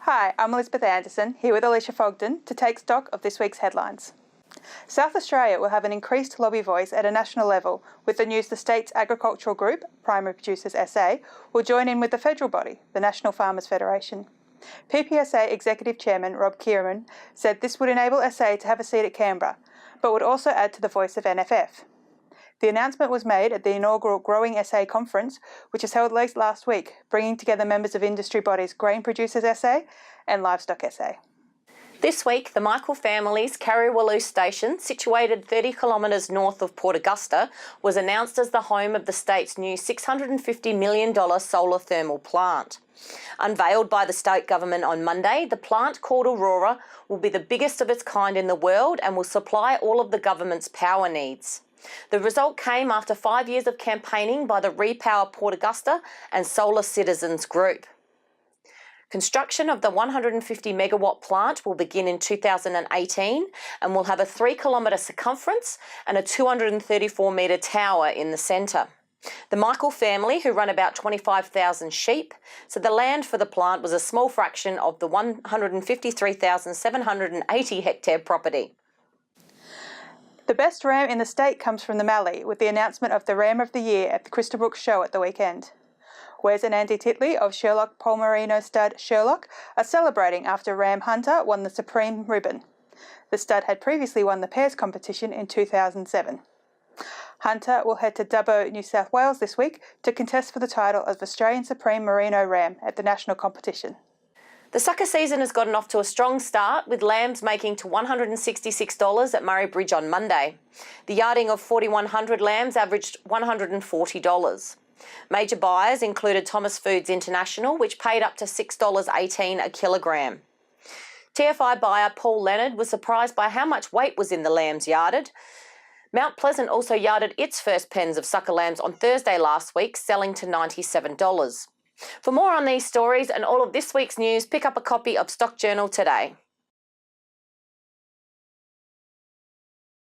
Hi, I'm Elizabeth Anderson, here with Alicia Fogden to take stock of this week's headlines. South Australia will have an increased lobby voice at a national level with the news the state's agricultural group, Primary Producers SA, will join in with the federal body, the National Farmers Federation. PPSA Executive Chairman Rob Kiernan said this would enable SA to have a seat at Canberra, but would also add to the voice of NFF. The announcement was made at the inaugural Growing SA conference, which was held late last week, bringing together members of industry bodies Grain Producers SA and Livestock SA. This week, the Michael family's Carriwalloo station, situated 30 kilometres north of Port Augusta, was announced as the home of the state's new $650 million solar thermal plant. Unveiled by the state government on Monday, the plant, called Aurora, will be the biggest of its kind in the world and will supply all of the government's power needs. The result came after 5 years of campaigning by the Repower Port Augusta and Solar Citizens Group. Construction of the 150 megawatt plant will begin in 2018 and will have a 3-kilometre circumference and a 234 metre tower in the centre. The Michael family, who run about 25,000 sheep, said the land for the plant was a small fraction of the 153,780 hectare property. The best ram in the state comes from the Mallee, with the announcement of the Ram of the Year at the Christabrook Show at the weekend. Wes and Andy Titley of Sherlock Palmerino stud Sherlock are celebrating after Ram Hunter won the Supreme Ribbon. The stud had previously won the pairs competition in 2007. Hunter will head to Dubbo, New South Wales this week to contest for the title of Australian Supreme Merino Ram at the national competition. The sucker season has gotten off to a strong start, with lambs making to $166 at Murray Bridge on Monday. The yarding of 4,100 lambs averaged $140. Major buyers included Thomas Foods International, which paid up to $6.18 a kilogram. TFI buyer Paul Leonard was surprised by how much weight was in the lambs yarded. Mount Pleasant also yarded its first pens of sucker lambs on Thursday last week, selling to $97. For more on these stories and all of this week's news, pick up a copy of Stock Journal today.